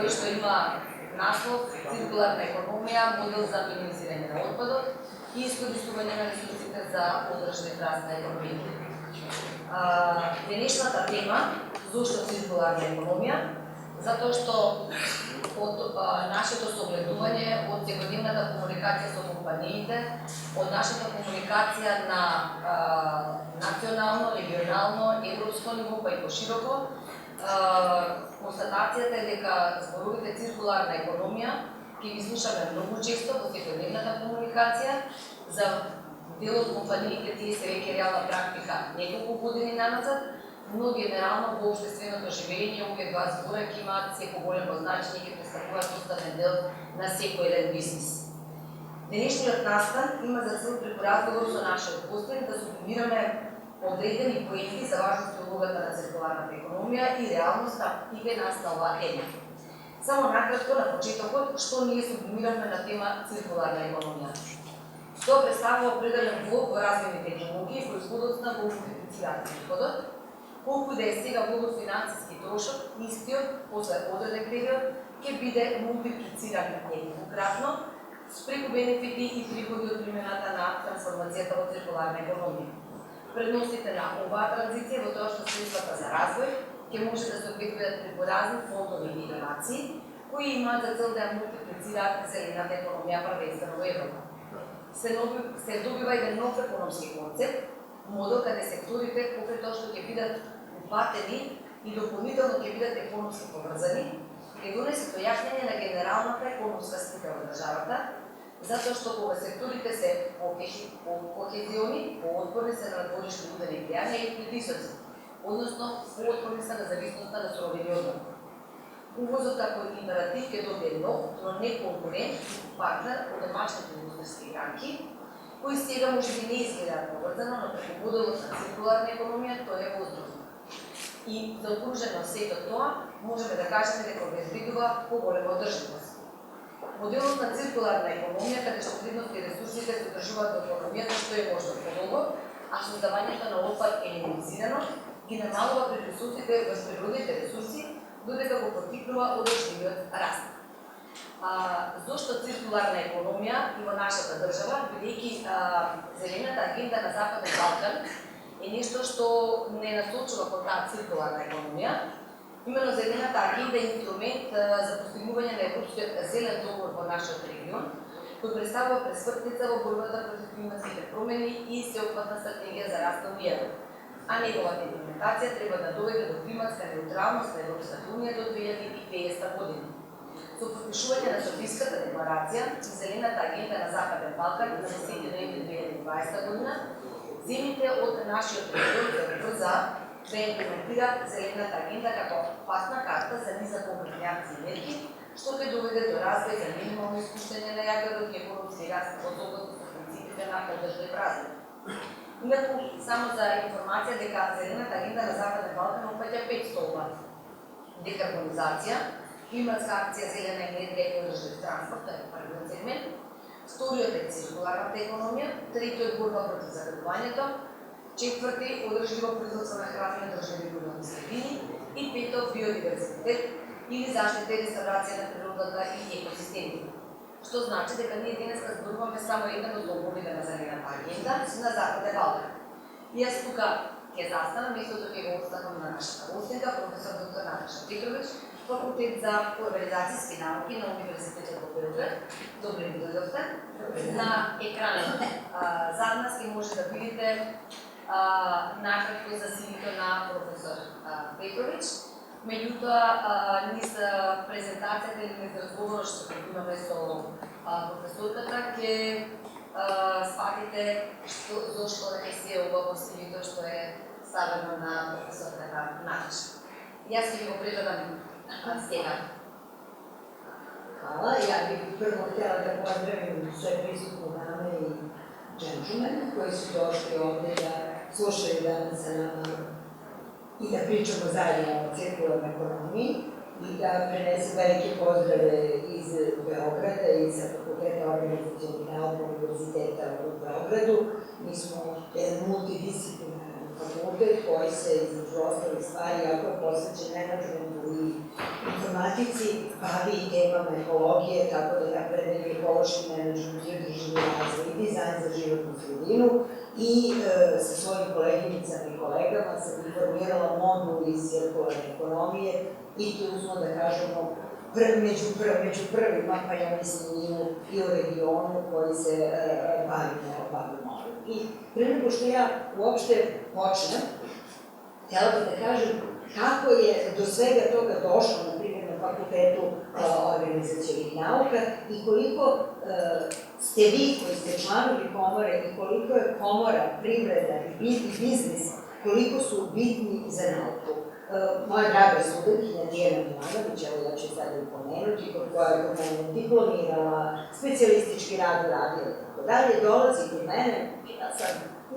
кој што има наслов циркуларна економија, модел за минимизирање на отпадот и искористување на ресурсите за одржлив раст на економијата. Денешната тема зошто циркуларна економија, затоа што од нашето согледување, од секојдневната комуникација со компаниите, од нашата комуникација на национално, регионално, европско ниво, па и пошироко, констатацијата е дека зборовите циркуларна економија ќе ги слушаме многу често во секојдневната комуникација. За дел од компаниите тие се веќе реална практика неколку години назад, но генерално во општественото живење овие два збора ќе имаат се поголемо значење и ќе представуваат составен дел на секој еден бизнис. Денешниот настан има за цел преку разговор со нашиот гостин да сублимираме одредени поенти за важност и улогата на циркуларната економија и реалноста и нас на оваа тема. Само накратко на почетокот, што ние сублимираме на тема циркуларна економија. Тоа представува определен влог во развојни технологии и производот на мултиплициран приходот, колку да е сега влогот финансиски трошок, истиот после одреден период ќе биде мултиплициран неколкократно спреку бенефити и приходи од примената на трансформацијата во циркуларна економија. Предностите на оваа транзиција во тоа што средствата за развој ќе може да се обезбедат преку разни фондови и инновации, кои имаат за цел да ја мултиплицираат зелената економија првенствено во Европа. Се добива еден нов економски концепт, модел каде секторите покрај тоа што ќе бидат упатени и дополнително ќе бидат економски поврзани, ќе донесе до јаснење на генералната економска слика во државата, затоа што кога секторите се кохезиони, поотпорни се на надворешни удари влијанија и притисоци, односно поотпорни се на зависноста на суровини однос. Увозот како императив ќе добие нов, но не конкурент партнер од домашните индустријски гранки, кои сега може би не изгледаат поврзано, но преку моделот на циркуларна економија тоа е возможно. И заокружено сето тоа, можеме да кажеме дека обезбедува поголема одржливост. Моделот на циркуларна економија, каде што вредност и ресурсите се одржуваат во економијата што е можно подолго, а создавањето на отпад е минимизирано, ги намалува присуствите во природните ресурси, додека го поттикнува одржливиот раст. Зошто циркуларна економија и во нашата држава, бидејќи зелената агенда на Западен Балкан е нешто што не насочува кон таа циркуларна економија. Именно зелената агенда е инструмент за постигнување на европскиот зелен договор во нашиот регион, кој представува пресвртница во борбата против климатските промени и сеопфатна стратегија за раст на Унијата. А неговата имплементација треба да доведе до климатска неутралност на Европската унија до 2050 година. Со подпишување на Софиската декларација и Зелената агенда на Западен Балкан на 10 ноември 2020 година, земјите од нашиот регион се брза да имплементираат Зелената агенда како патна карта за низкоуглеродни акции и мерки, што ќе доведе до развој за минимално испуштање на јадрот и економски раст во согласно со принципите на одржлив развој. Инаку, само за информација дека Зелената агенда на Западен Балкан опфаќа 5 столба: декарбонизација, климатска акција, зелена енергија и одржлив транспорт, тоа е првиот сегмент. Вториот е циркуларната економија, третиот борба против загадувањето, четврти одржливо производство на храна и одржливи природни средини и пето биодиверзитет или заштита и реставрација на природата и екосистемите. Што значи дека ние денеска зборуваме само еден од столбовите на Зелената агенда на Западен Балкан. И јас тука ќе застанам, местото ќе го оставам на нашата гостинка, професор доктор Наташа Петрович, факултет за организацијски науки на Универзитетот во Белград. Добре ми дојдовте. На екранот зад нас ќе може да видите накратко за сивито на професор Петрович. Меѓутоа, низ презентацијата или низ разговорот што имаме со професорката, ќе сватите зошто е се ова во сивито што е ставено на професорката Наташа. Јас ќе ви го предадам сега. Hvala, ja bih prvo htjela da pozdravim sve prisutne dame i džentlmene koji su došli ovdje da slušaju danas sa nama i da pričamo zajedno o cirkularnoj ekonomiji i da prenesem velike pozdrave iz Beograda i sa Fakulteta organizacijonih nauka Univerziteta u Beogradu. Mi smo jedan multidisciplinarni fakultet koji se između ostalih stvari jako posvećen menadžmentu i informatici bavi i temama ekologije, tako da ja predajem ekološki menadžment i održivi razvoj i dizajn za životnu sredinu i sa svojim koleginicama i kolegama sam informirala modul iz cirkularne ekonomije i tu smo, da kažemo, među prvima, pa ja mislim i u regionu koji se bavimo ovim. I pre nego što ja uopšte počnem, htjela bih da kažem kako je do svega toga došlo, na primjer, na Fakultetu organizacionih nauka i koliko ste vi koji ste članovi komore i koliko je komora, privreda i biznis, koliko su bitni za nauku. Moja draga studentkinja Dijana Milanović, evo ja ću sada i pomenuti, koja je kod mene diplomirala, specijalistički rad uradila i tako dalje, dolazi kod mene, ja sam,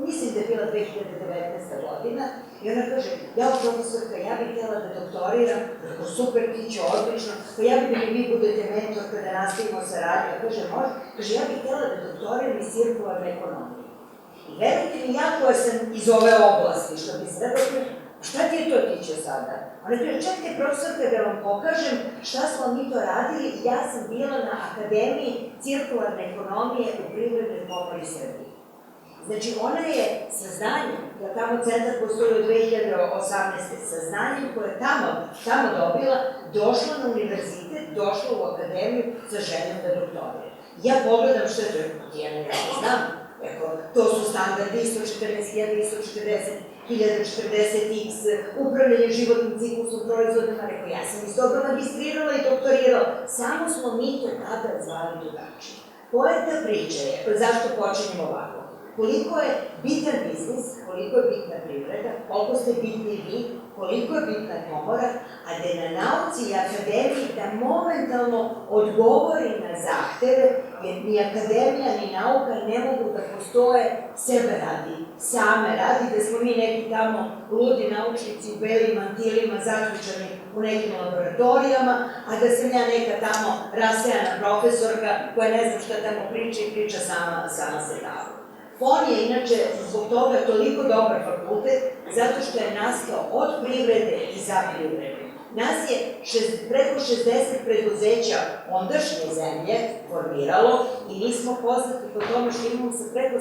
mislim da je bila 2019. godina, i ona kaže, ja profesorka, ja bih htjela da doktoriram, tako super, ti će odlično, pa ja bih da mi vi budete mentor kada nastavimo saradnju, ja kaže, može, kaže, ja bih htjela da doktoriram iz cirkularne ekonomije. I verujte mi, ja koja sam iz ove oblasti, što bi se rekao, šta ti je to tiče sada? Ona kaže, čekajte profesorka da vam pokažem šta smo mi to radili i ja sam bila na Akademiji cirkularne ekonomije u Privrednoj komori Srbije. Znači, ona je sa znanjem, da tamo centar postoji od 2018. sa znanjem koje je tamo dobila, došla na univerzitet, došla u akademiju sa željom da doktorira. Ja pogledam što je to, ja ne znam, to su standardi ISO 14.000, ISO 40.040X, upravljanje životnim ciklusom proizvodima, rekao, ja sam iz toga magistrirala i doktorirala, samo smo mi to tada zvali drugačije. Poenta priče je, zašto počinjemo ovako? Koliko je bitan biznis, koliko je bitna privreda, koliko ste bitni vi, koliko je bitna komora, a da je na nauci i akademiji da momentalno odgovori na zahteve, jer ni akademija ni nauka ne mogu da postoje sebe radi, same radi, da smo mi neki tamo ludi naučnici u belim mantilima zaključani u nekim laboratorijama, a da sam ja neka tamo rasejana profesorka koja ne znam šta tamo priča i priča sama se tamo. FON je inače zbog toga toliko dobar fakultet, zato što je nastao od privrede i za privredu. Nas je preko 60 preduzeća ondašnje zemlje formiralo i mi smo poznati po tome što imamo sa preko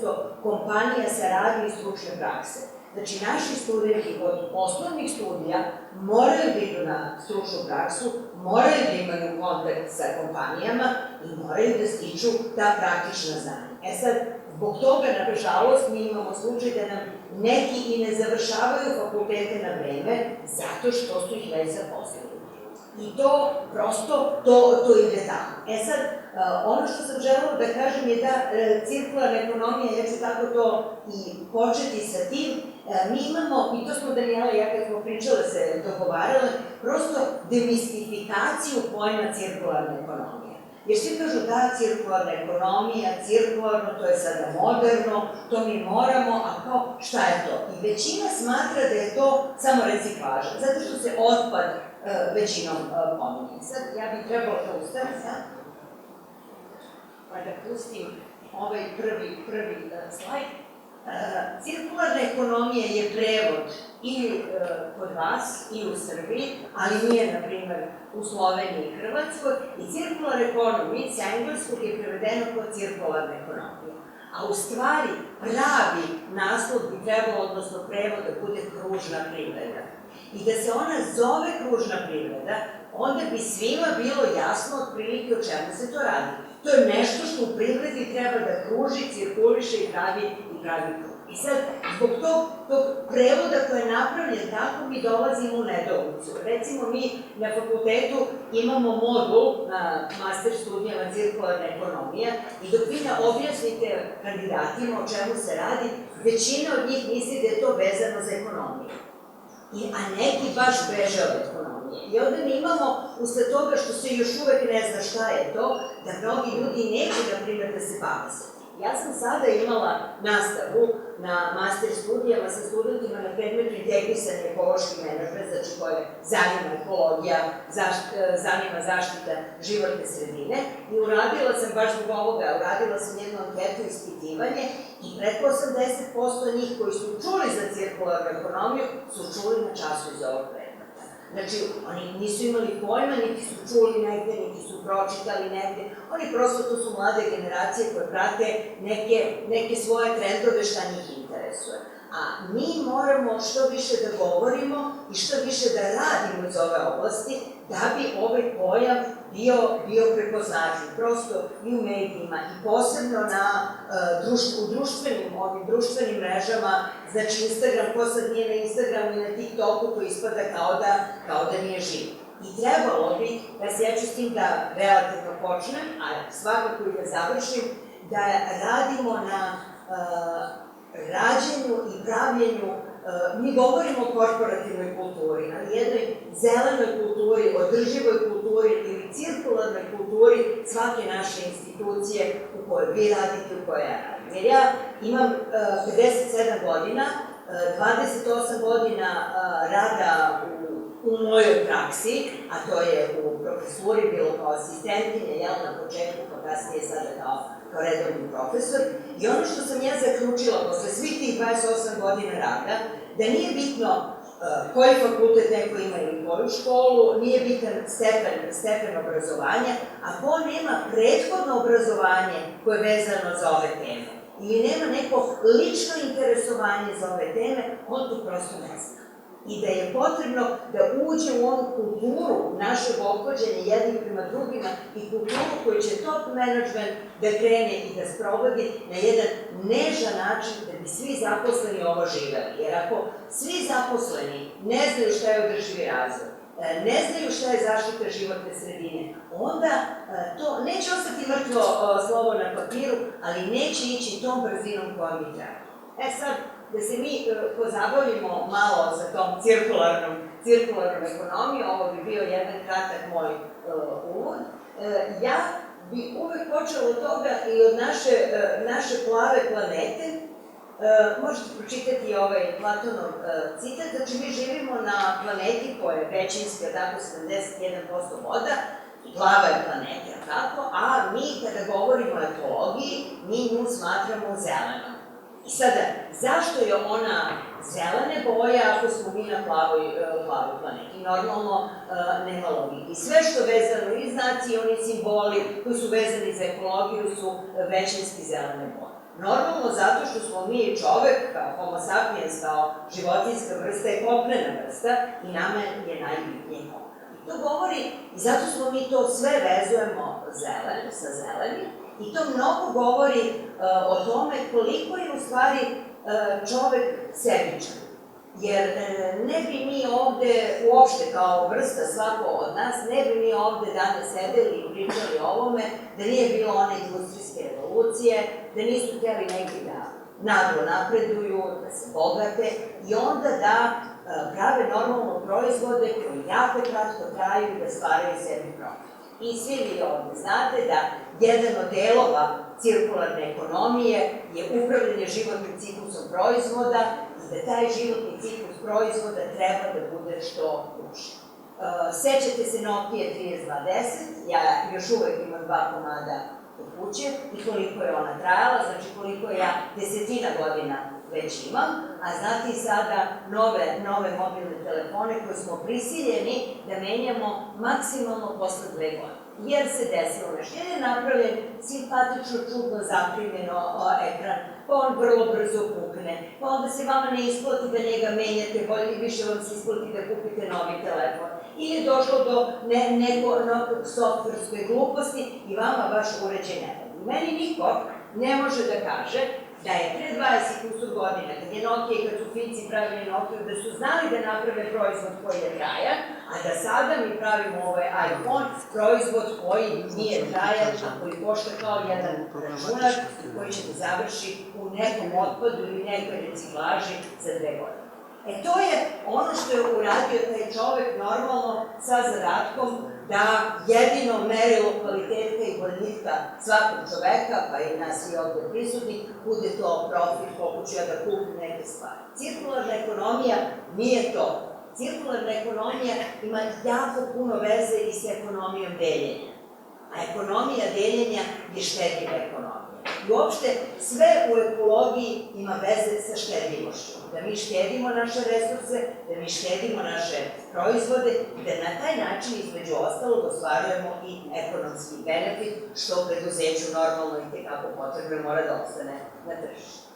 700-800 kompanija saradnje i stručne prakse. Znači, naši studenti od osnovnih studija moraju da idu na stručnu praksu, moraju da imaju kontakt sa kompanijama i moraju da stiču ta praktična znanja. E sad, zbog toga, nažalost, mi imamo slučaj da nam neki i ne završavaju fakultete na vreme zato što su ih već zaposlili. I to prosto, to ide tako. E sad, ono što sam želela da kažem je da cirkularna ekonomija, ja ću tako to i početi sa tim, mi imamo, i to smo Danijela i ja kad smo pričale se dogovarale, prosto demistifikaciju pojma cirkularne ekonomije. Jer svi kažu da, cirkularna ekonomija, cirkularno, to je sada moderno, to mi moramo, a kao, šta je to? I većina smatra da je to samo reciklaža, zato što se otpad većinom pominje. Sad, ja bih trebala da ustanem sad, pa da pustim ovaj prvi slajd. Cirkularna ekonomija je prevod i kod vas i u Srbiji, ali nije, na primer, u Sloveniji i Hrvatskoj, i cirkular ekonomija sa engleskog je prevedeno kao cirkularna ekonomija. A u stvari, pravi naslov bi trebalo, odnosno prevod, da bude kružna privreda. I da se ona zove kružna privreda, onda bi svima bilo jasno otprilike o čemu se to radi. To je nešto što u privredi treba da kruži, cirkuliše i pravi krug. I sad, zbog tog prevoda koji je napravljen tako, mi dolazimo u nedoumicu. Recimo, mi na fakultetu imamo modul na master studijama cirkularna ekonomija i dok vi objasnite kandidatima o čemu se radi, većina od njih misli da je to vezano za ekonomiju. A neki baš beže od ekonomije. I onda mi imamo, usled toga što se još uvek ne zna šta je to, da mnogi ljudi neće, na primjer, da se bave sa tim. Ja sam sada imala nastavu na master studijama sa studentima na predmetu integrisani ekološki menadžment, znači koje zanima ekologija, zanima zaštita životne sredine, i uradila sam baš zbog ovoga, uradila sam jednu anketu ispitivanje i preko 80% njih koji su čuli za cirkularnu ekonomiju su čuli na času iz ovog predmeta. Znači, oni nisu imali pojma, niti su čuli negde, niti su pročitali negde. Oni prosto, to su mlade generacije koje prate neke svoje trendove šta njih interesuje. A mi moramo što više da govorimo i što više da radimo iz ove oblasti da bi ovaj pojam bio prepoznatljiv. Prosto i u medijima i posebno u društvenim mrežama, znači Instagram, ko sad nije na Instagramu i na TikToku, to ispada kao da nije živ. I trebalo bi, ja ću s tim da relativno počnem, a svakako i da završim, da radimo na rađenju i pravljenju, mi govorimo o korporativnoj kulturi, ali jednoj zelenoj kulturi, održivoj kulturi ili cirkularnoj kulturi svake naše institucije u kojoj vi radite, u kojoj ja radim. Jer ja imam 57 godina, 28 godina rada u mojoj praksi, a to je u profesuri, bilo kao asistentinja, na početku, pa kasnije sada kao redovni profesor. I ono što sam ja zaključila posle svih tih 28 godina rada, da nije bitno koji fakultet neko ima ili koju školu, nije bitan stepen obrazovanja, ako on nema prethodno obrazovanje koje je vezano za ove teme, ili nema neko lično interesovanje za ove teme, on to prosto ne zna. I da je potrebno da uđe u onu kulturu našeg ophođenja jednim prema drugima i kulturu koju će top management da krene i da sprovodi na jedan nežan način da bi svi zaposleni ovo živeli. Jer ako svi zaposleni ne znaju šta je održivi razvoj, ne znaju šta je zaštita životne sredine, onda to neće ostati mrtvo slovo na papiru, ali neće ići tom brzinom koja mi treba. Sad, da se mi pozabavimo malo sa tom cirkularnom ekonomijom, ovo bi bio jedan kratak moj uvod. Ja bi uvek počela od toga i od naše plave planete. Možete pročitati ovaj Platonov citat, znači mi živimo na planeti koja je većinski, tako 71% voda, plava je planeta, tako, a mi kada govorimo o ekologiji, mi nju smatramo zelenom. I sada, zašto je ona zelene boje ako smo mi na plavoj planeti? Normalno, nema logike. I sve što je vezano i znaci i oni simboli koji su vezani za ekologiju su većinski zelene boje. Normalno, zato što smo mi čovek, kao homo sapiens, kao životinjska vrsta je kopnena vrsta i nama je najbitnije kopno. I to govori, i zato smo mi to sve vezujemo sa zelenim, i to mnogo govori o tome koliko je u stvari čovek sebičan. Jer ne bi mi ovde, uopšte kao vrsta svako od nas, ne bi mi ovde danas sedeli i pričali o ovome da nije bilo one industrijske revolucije, da nisu htjeli neki da naglo napreduju, da se bogate i onda da prave normalno proizvode koji jako kratko traju i da stvaraju sebi profit. I svi vi ovde znate da jedan od delova cirkularne ekonomije je upravljanje životnim ciklusom proizvoda i da taj životni ciklus proizvoda treba da bude što duži. Sećate se Nokia 3210, ja još uvek imam 2 komada kod kuće i koliko je ona trajala, znači koliko ja desetina godina već imam, a znate i sada nove mobilne telefone koje smo prisiljeni da menjamo maksimalno posle 2 godine. Jer se desilo nešto, jer je napravljen simpatično, čudno zaprimljeno ekran, pa on vrlo brzo pukne, pa onda se vama ne isplati da njega menjate, bolje više vam se isplati da kupite novi telefon. Ili je došlo do nekog softverske gluposti i vama baš uređaj ne radi. Meni niko ne može da kaže da je pre 20 kusur godina, kad je Nokia i kad su Finci pravili Nokia, da su znali da naprave proizvod koji je trajan, a da sada mi pravimo ovaj iPhone, proizvod koji nije trajan, a koji košta kao jedan računar i koji će da završi u nekom otpadu ili nekoj reciklaži za 2 godine. To je ono što je uradio taj čovek normalno sa zadatkom da jedino merilo kvaliteta i boljitka svakog čoveka, pa i nas i ovde prisutnih, bude to profit, koliko ću ja da kupim neke stvari. Cirkularna ekonomija nije to. Cirkularna ekonomija ima jako puno veze i sa ekonomijom deljenja. A ekonomija deljenja je štedljiva ekonomija. I uopšte sve u ekologiji ima veze sa štedljivošću. Da mi štedimo naše resurse, da mi štedimo naše proizvode i da na taj način između ostalog ostvarujemo i ekonomski benefit, što preduzeću normalno i tekako potrebno mora da ostane na tržištu.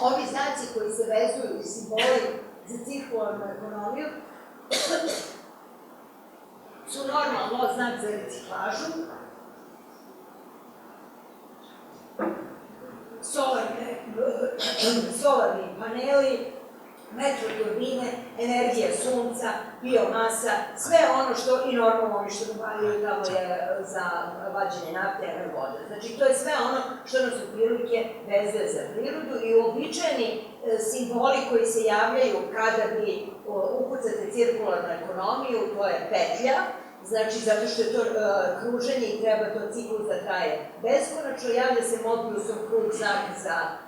Ovi znaci koji se vezuju i simboli za cirkularnu ekonomiju su normalno znak za reciklažu, solarni paneli, vetroturbine, energija sunca, biomasa, sve ono što i normalno oni što nabavljaju tamo je za vađenje nafte, vode. Znači, to je sve ono što nas u prilike vezuje za prirodu i uobičajeni simboli koji se javljaju kada bi ukucate cirkularnu ekonomiju, to je petlja, znači zato što je to kruženje i treba to ciklus da traje beskonačno, javlja se Mobiusov krug znak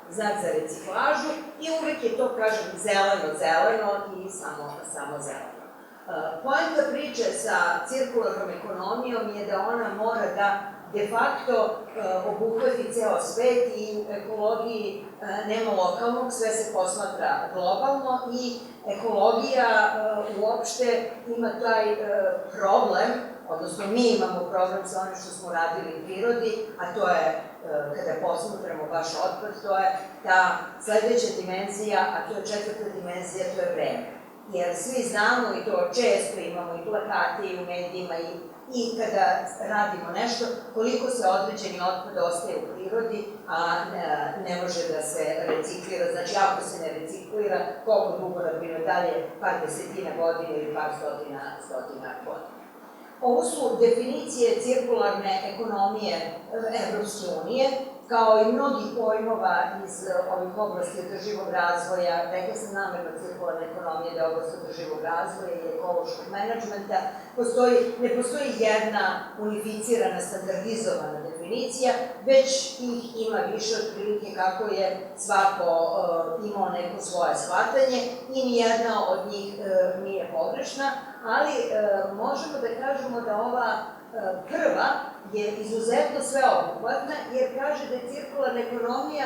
za reciklažu i uvek je to, kažem, zeleno i samo zeleno. Poenta priče sa cirkularnom ekonomijom je da ona mora da de facto obuhvati ceo svet i u ekologiji nema lokalnog, sve se posmatra globalno i ekologija uopšte ima taj problem, odnosno mi imamo problem sa onim što smo radili u prirodi, a to je, kada posmatramo baš otpad, to je ta sledeća dimenzija, a to je četvrta dimenzija, to je vreme. Jer svi znamo i to često imamo i plakate i u medijima i kada radimo nešto, koliko se određeni otpad ostaje u prirodi, a ne može da se reciklira. Znači, ako se ne reciklira, koliko dugo, na primjer, dalje, par desetina godina ili par stotina godina. Ovo su definicije cirkularne ekonomije Evropske unije, kao i mnogih pojmova iz ovih oblasti održivog razvoja. Rekla sam namerno cirkularne ekonomije da je oblast održivog razvoja i ekološkog menadžmenta. Ne postoji jedna unificirana, standardizovana definicija, već ih ima više otprilike kako je svako imao neko svoje shvatanje i nijedna od njih nije pogrešna, ali možemo da kažemo da ova prva je izuzetno sveobuhvatna, jer kaže da je cirkularna ekonomija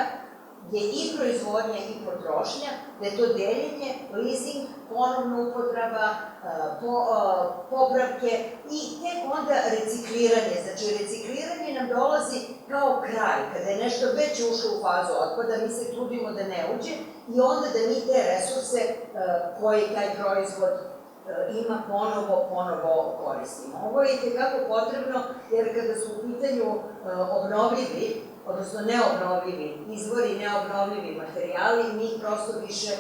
je i proizvodnja i potrošnja, da je to deljenje, leasing, ponovna upotreba, popravke i tek onda recikliranje. Znači, recikliranje nam dolazi kao kraj, kada je nešto već ušlo u fazu otpada, mi se trudimo da ne uđe i onda da mi te resurse koji taj proizvod ima ponovo koristimo. Ovo je itekako potrebno, jer kada su u pitanju obnovljivi, odnosno neobnovljivi izvori, neobnovljivi materijali, mi prosto više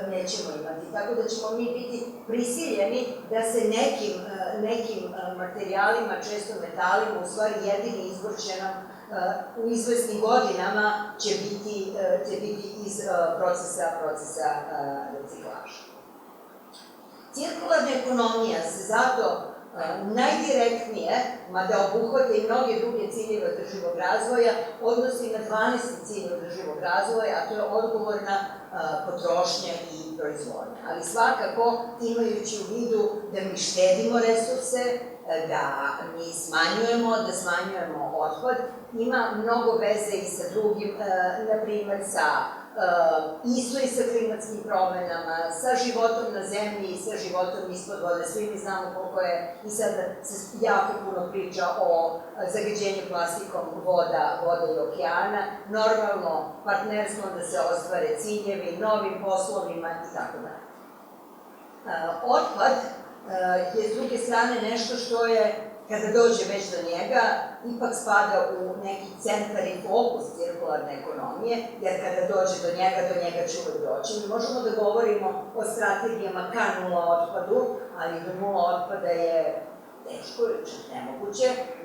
nećemo imati. Tako da ćemo mi biti prisiljeni da se nekim materijalima, često metalima, u stvari jedini izvor će nam u izvesnim godinama će biti iz procesa reciklaža. Cirkularna ekonomija se zato najdirektnije, mada obuhvata i mnoge druge ciljeve održivog razvoja, odnosi na 12. cilj održivog razvoja, a to je odgovorna potrošnja i proizvodnja. Ali svakako, imajući u vidu da mi štedimo resurse, da mi smanjujemo otpad, ima mnogo veze i sa drugim, na primer isto i sa klimatskim promenama, sa životom na zemlji i sa životom ispod vode. Svi mi znamo koliko je, i sad se jako puno priča o zagađenju plastikom voda i okeana, normalno partnerstvo da se ostvare ciljevi, novim poslovima i tako dalje. Otpad je s druge strane nešto što je, kada dođe već do njega, ipak spada u neki centar i fokus cirkularne ekonomije, jer kada dođe do njega će uvek doći. Mi možemo da govorimo o strategijama ka nula otpadu, ali do nula otpada je teško, čak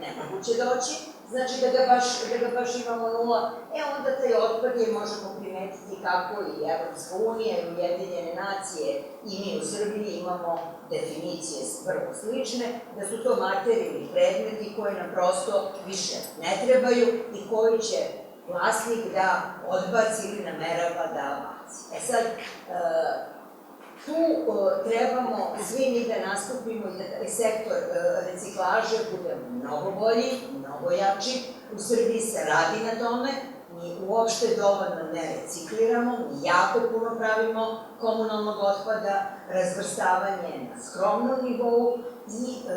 nemoguće doći. Znači da ga baš imamo nula, onda taj otpad je možemo primetiti kako i Evropska unija i Ujedinjene nacije i mi u Srbiji imamo definicije vrlo slične, da su to materijali predmeti koji nam prosto više ne trebaju i koji će vlasnik da odbaci ili namerava da baci. Sad, tu trebamo svi mi da nastupimo i da sektor reciklaže bude mnogo bolji, mnogo jači. U Srbiji se radi na tome, mi uopšte dovoljno ne recikliramo, mi jako puno pravimo komunalnog otpada, razvrstavanje na skromnom nivou i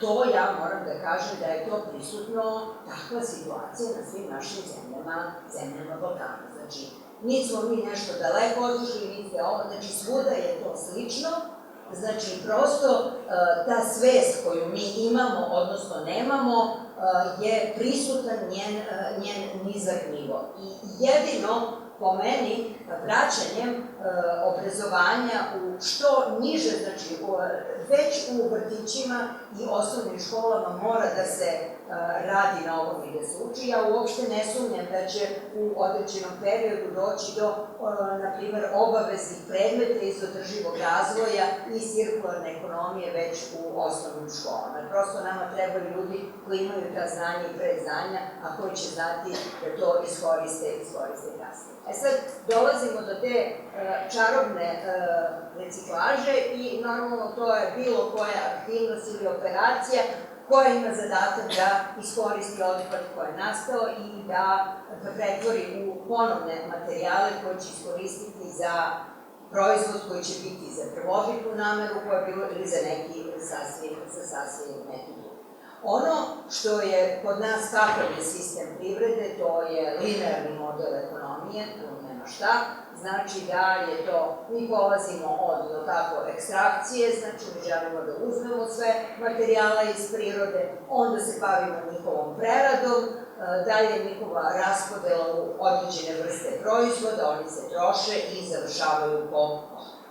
to ja moram da kažem da je to prisutno, takva situacija na svim našim zemljama Balkana. Znači, nismo mi nešto daleko otišli, niti ovo, znači svuda je to slično, znači prosto ta svest koju mi imamo, odnosno nemamo, je prisutan njen nizak nivo. I jedino, po meni, vraćanjem obrazovanja u što niže, znači već u vrtićima i osnovnim školama mora da se radi na ovom i da se uči. Ja uopšte ne sumnjam da će u određenom periodu doći do, na primer, obaveznih predmeta iz održivog razvoja i cirkularne ekonomije već u osnovnim školama. Prosto nama trebaju ljudi koji imaju ta znanja i predznanja, a koji će znati da to iskoriste kasnije. E sad, dolazimo do te čarobne reciklaže i normalno to je bilo koja aktivnost ili operacija koja ima zadatak da iskoristi otpad koji je nastao i da pretvori u ponovne materijale koje će iskoristiti za proizvod koji će biti za prvobitnu nameru koja je bilo ili za sasvim neki drugi. Ono što je kod nas kakav je sistem privrede, to je linearni model ekonomije, tu nema šta, znači da je to, mi polazimo od ekstrakcije, znači mi želimo da uzmemo sve materijala iz prirode, onda se bavimo njihovom preradom, dalje njihova raspodela u određene vrste proizvoda, oni se troše i završavaju po.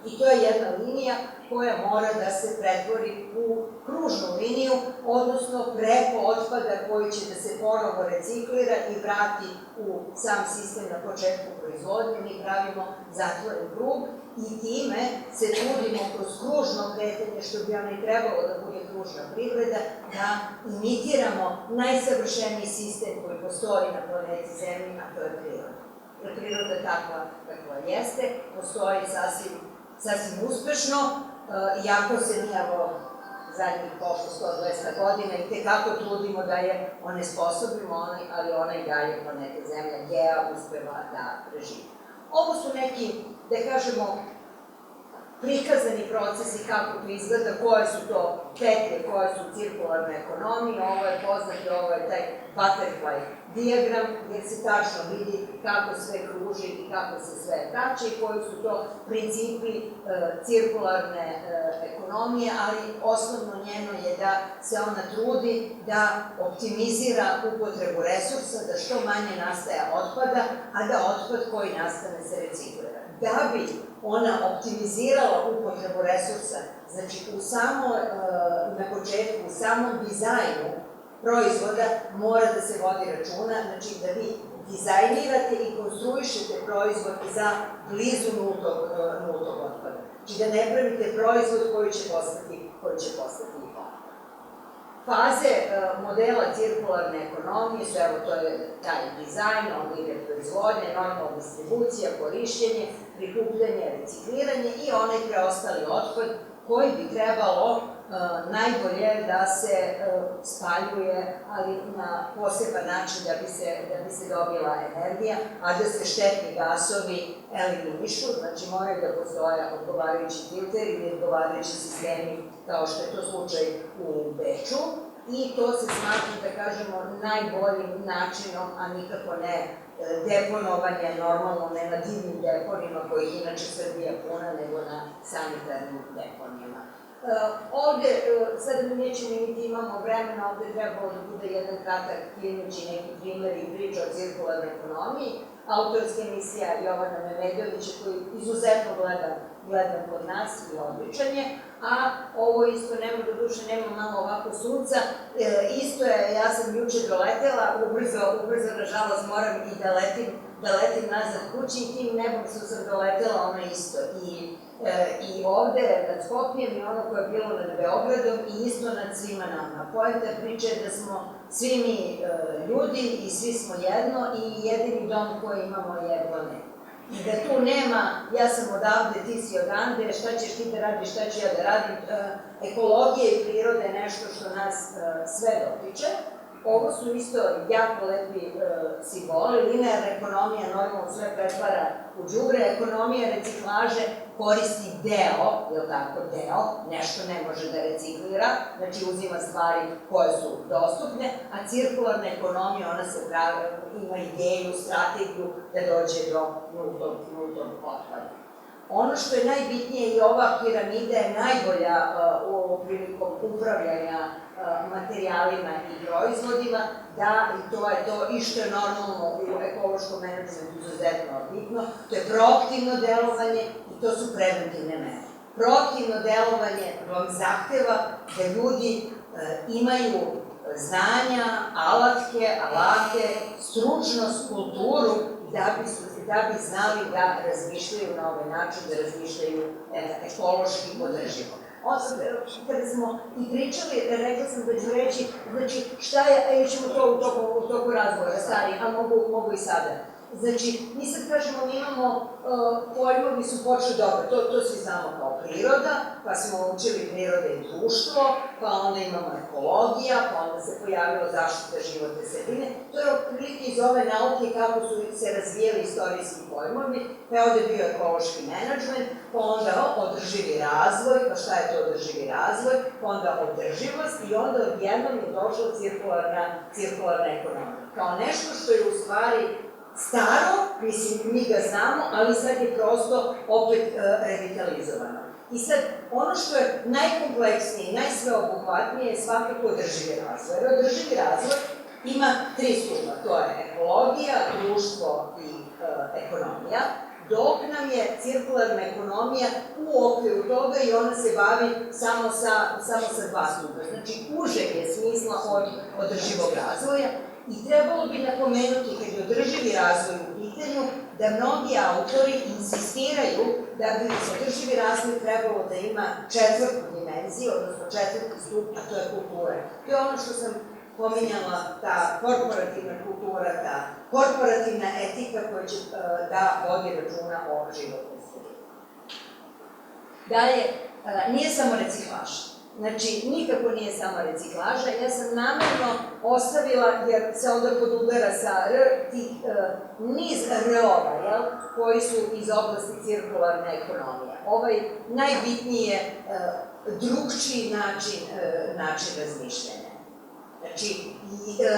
I to je jedna linija koja mora da se pretvori u kružnu liniju, odnosno preko otpada koji će da se ponovo reciklira i vrati u sam sistem na početku proizvodnje. Mi pravimo zatvoren krug i time se trudimo kroz kružno kretanje, što bi nam i trebalo da bude kružna privreda, da imitiramo najsavršeniji sistem koji postoji na planeti Zemlji, a to je priroda. Jer priroda takva kakva jeste, postoji sasvim uspešno, iako se mi zadnjih pošto 100-200 godina i tekako trudimo da je onesposobimo, ali ona i dalje planeta Zemlja Gea uspeva da preživi. Ovo su neki, da kažemo, prikazani procesi kako to izgleda, koje su to petlje, koje su cirkularne ekonomije, ovo je poznati, ovo je taj butterfly dijagram, gdje se tačno vidi kako sve kruži i kako se sve vraća i koji su to principi cirkularne ekonomije, ali osnovno njeno je da se ona trudi da optimizira upotrebu resursa, da što manje nastaje otpada, a da otpad koji nastane se reciklira. Da bi ona optimizirala upotrebu resursa, znači na početku, u samom dizajnu proizvoda mora da se vodi računa, znači da vi dizajnirate i konstruišete proizvod za blizu nultog otpada. Znači da ne pravite proizvod koji će postati otpad. Faze modela cirkularne ekonomije su, evo, to je taj dizajn, onda ide proizvodnja, normalna distribucija, korišćenje, prikupljanje, recikliranje i onaj preostali otpad koji bi trebalo najbolje da se spaljuje, ali na poseban način da bi se dobila energija, a da se štetni gasovi eliminišu, znači moraju da postoje odgovarajući filteri ili odgovarajući sistemi, kao što je to slučaj u Beču, i to se smatra, da kažemo, najboljim načinom, a nikako ne deponovanje, normalno ne na divnim deponima, kojih inače Srbija puna, nego na sanitarnim deponijama. Ovde, sad mi nećemo imati, imamo vremena, ovde trebalo da bude jedan kratak filmić i neki primer i priča o cirkularnoj ekonomiji. Autorska emisija Jovana Memedovića, koji izuzetno gledam kod nas i odličan je, a ovo isto, do duše, nema malo ovako sunca, isto je, ja sam juče doletela, ubrzo, nažalost, moram i da letim nazad kući i tim nebom sam doletela, ono isto. I ovde nad Skopljem i ono koje je bilo nad Beogradom i isto nad svima nama. Poenta priče je da smo svi mi ljudi i svi smo jedno i jedini dom koji imamo je planet. I da tu nema, ja sam odavde, ti si odande, šta ćeš ti da radiš, šta ću ja da radim. Ekologija i priroda je nešto što nas sve dotiče. Ovo su isto jako lepi simboli. Linearna ekonomija normalno sve pretvara u đubre. Ekonomija reciklaže koristi deo, je tako, deo, nešto ne može da reciklira, znači uzima stvari koje su dostupne, a cirkularna ekonomija, ona se ima ideju, strategiju da dođe do nultog otpada. Ono što je najbitnije i ova piramida je najbolja prilikom upravljanja materijalima i proizvodima, da, i to je to, i što je normalno u ekološkom menadžmentu izuzetno bitno, to je proaktivno delovanje i to su preventivne mere. Proaktivno delovanje vam zahteva da ljudi imaju znanja, alate, stručnost, kulturu, da bi znali da razmišljaju na ovaj način, da razmišljaju ekološki održivo. Kada smo i pričali, rekla sam da ću reći, znači šta je, ili ćemo to u toku razgovora, stari, a mogu i sada. Znači, mi sad kažemo, mi imamo, pojmovi su počeli dobro, to svi znamo kao priroda, pa smo učili priroda i društvo, pa onda imamo ekologija, pa onda se pojavila zaštita životne sredine. To je otprilike iz ove nauke kako su se razvijali istorijski pojmovi, pa je ovde bio ekološki menadžment, pa onda održivi razvoj, pa šta je to održivi razvoj, pa onda održivost i onda odjednom je došla cirkularna ekonomija. Kao nešto što je u stvari staro, mislim, mi ga znamo, ali sad je prosto opet revitalizovano. I sad, ono što je najkompleksnije i najsveobuhvatnije je svakako održivi razvoj. Jer održivi razvoj ima tri stupa, to je ekologija, društvo i ekonomija, dok nam je cirkularna ekonomija u okviru toga i ona se bavi samo sa dva stupa. Znači, užeg je smisla od održivog razvoja. I trebalo bi napomenuti, kad je održivi razvoj u pitanju, da mnogi autori insistiraju da bi održivi razvoj trebalo da ima četvrtu dimenziju, odnosno četvrti stup, a to je kultura. To je ono što sam pominjala, ta korporativna kultura, ta korporativna etika koja će da vodi računa o životnoj sredini. Dalje, nije samo reciklaža. Znači, nikako nije samo reciklaža, ja sam namerno ostavila, jer se onda podudara sa niz R-ova, koji su iz oblasti cirkularne ekonomije. Ovaj najbitniji je drugčiji način razmišljanja. Znači,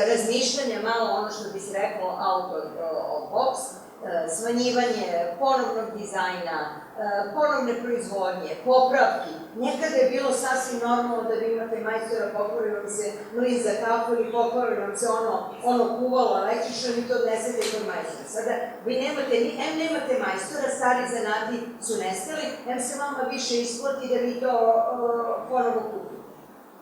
razmišljanje malo ono što bi se reklo out of box, smanjivanje ponovnog dizajna, ponovne proizvodnje, popravki. Nekada je bilo sasvim normalno da vi imate majstora, pokvari vam se mlin za kafu ili pokvari vam se ono kuvalo električno i to odnesete kod majstora. Sada vi nemate majstora, stari zanati su nestali, se vama više isplati da vi to ponovo kupite.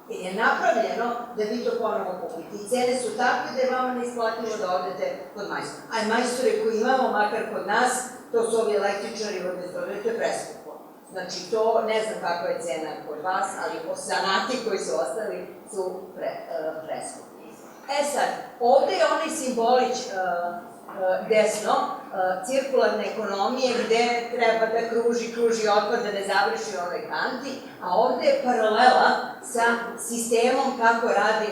Jer je napravljeno da vi to ponovo kupite. I cene su takve da je vama neisplativo da odete kod majstora. A majstore koji imamo, makar kod nas, to su ovi električari, to je preskupo. Znači, to ne znam kakva je cena kod vas, ali zanati koji su ostali su preskupi. Sad, ovde je onaj simbolić desno, cirkularne ekonomije, gde treba da kruži otpad, da ne završi u onoj kanti, a ovde je paralela sa sistemom kako radi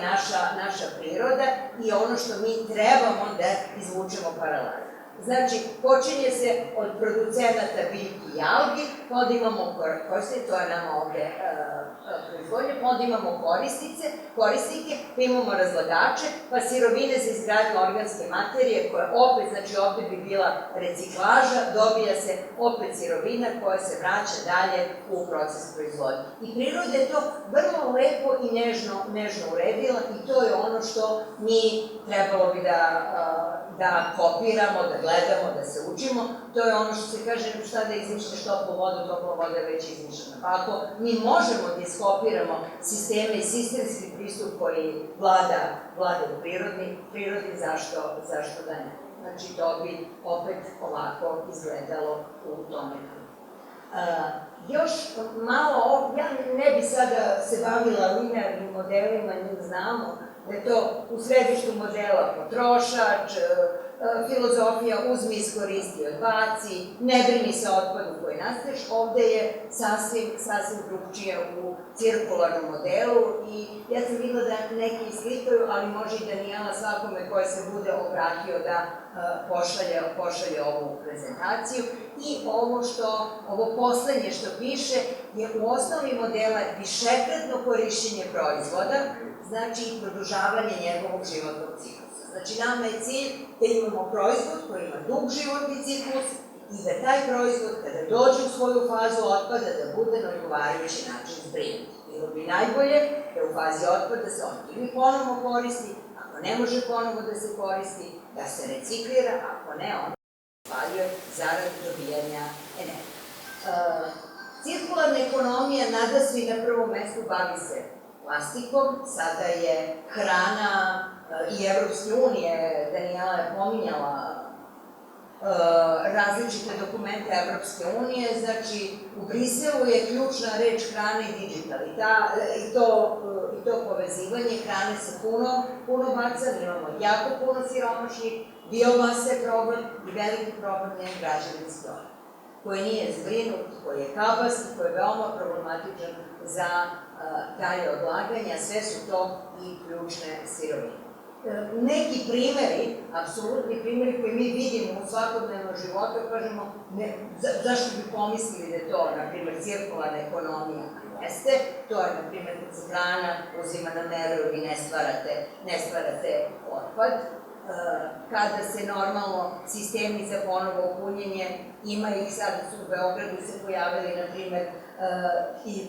naša priroda i ono što mi trebamo da izvučemo paralelu. Znači, počinje se od producenata biljki i algi, pa onda imamo korisnike, to je nama ovde proizvodnje, pa onda imamo korisnike, pa imamo razlagače, pa sirovine za izgradnju organske materije, koja opet, znači ovde bi bila reciklaža, dobija se opet sirovina koja se vraća dalje u proces proizvodnje. I priroda je to vrlo lepo i nežno uredila i to je ono što mi trebalo bi da kopiramo, da gledamo, da se učimo. To je ono što se kaže, šta da izmišljaš toplu vodu, topla voda je već izmišljena. Pa ako mi možemo da iskopiramo sisteme i sistemski pristup koji vlada u prirodi, zašto da ne? Znači, to bi opet ovako izgledalo u tome. Još malo, ja ne bi sada se bavila linearnim modelima, njih znamo, da je to u središtu modela potrošač, filozofija uzmi, iskoristi, odbaci, ne brini se o otpadu koji nastaješ, ovde je sasvim drugčije u cirkularnom modelu i ja sam videla da neki islikuju, ali može i Danijela svakome koji se bude obratio da pošalje ovu prezentaciju. I ovo poslednje što piše je u osnovi modela višekratno korišćenje proizvoda, znači i produžavanje njegovog životnog ciklusa. Znači, nama je cilj da imamo proizvod koji ima dug životni ciklus i da taj proizvod, kada dođe u svoju fazu otpada, da bude na odgovarajući način zbrinut. Bilo bi najbolje da u fazi otpada se on ili ponovo koristi, ako ne može ponovo da se koristi, da se reciklira, ako ne, on spaljuje zarad dobijanja energije. Cirkularna ekonomija nadasve i na prvom mestu bavi se plastikom, sada je hrana i Evropske unije, Danijela je pominjala različite dokumente Evropske unije, znači u Briselu je ključna reč hrana i digital i to povezivanje hrane se puno baca, imamo jako puno siromašnih, biomasa je problem i veliki problem je građevinski otpad, koji nije zbrinut, koji je kabast i koji je veoma problematičan za dalje odlaganje, a sve su to i ključne sirovine. Neki primeri, apsolutni primeri koji mi vidimo u svakodnevnom životu, kažemo, zašto bi pomislili da je to, na primjer, cirkularna ekonomija, jeste, to je, na primjer, kad se hrana uzima na meru i ne stvarate otpad, kada se normalno sistemi za ponovo punjenje, ima ih sada su u Beogradu se pojavili, na primjer, i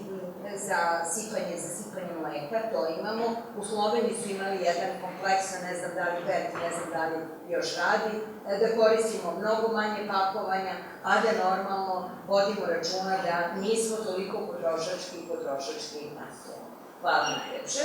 za sipanje mleka, to imamo. U Sloveniji su imali jedan kompleksan, ne znam da li Berti, ne znam da li još radi, da koristimo mnogo manje pakovanja, a da normalno vodimo računa da nismo toliko potrošački nastojeni. Hvala najlepše.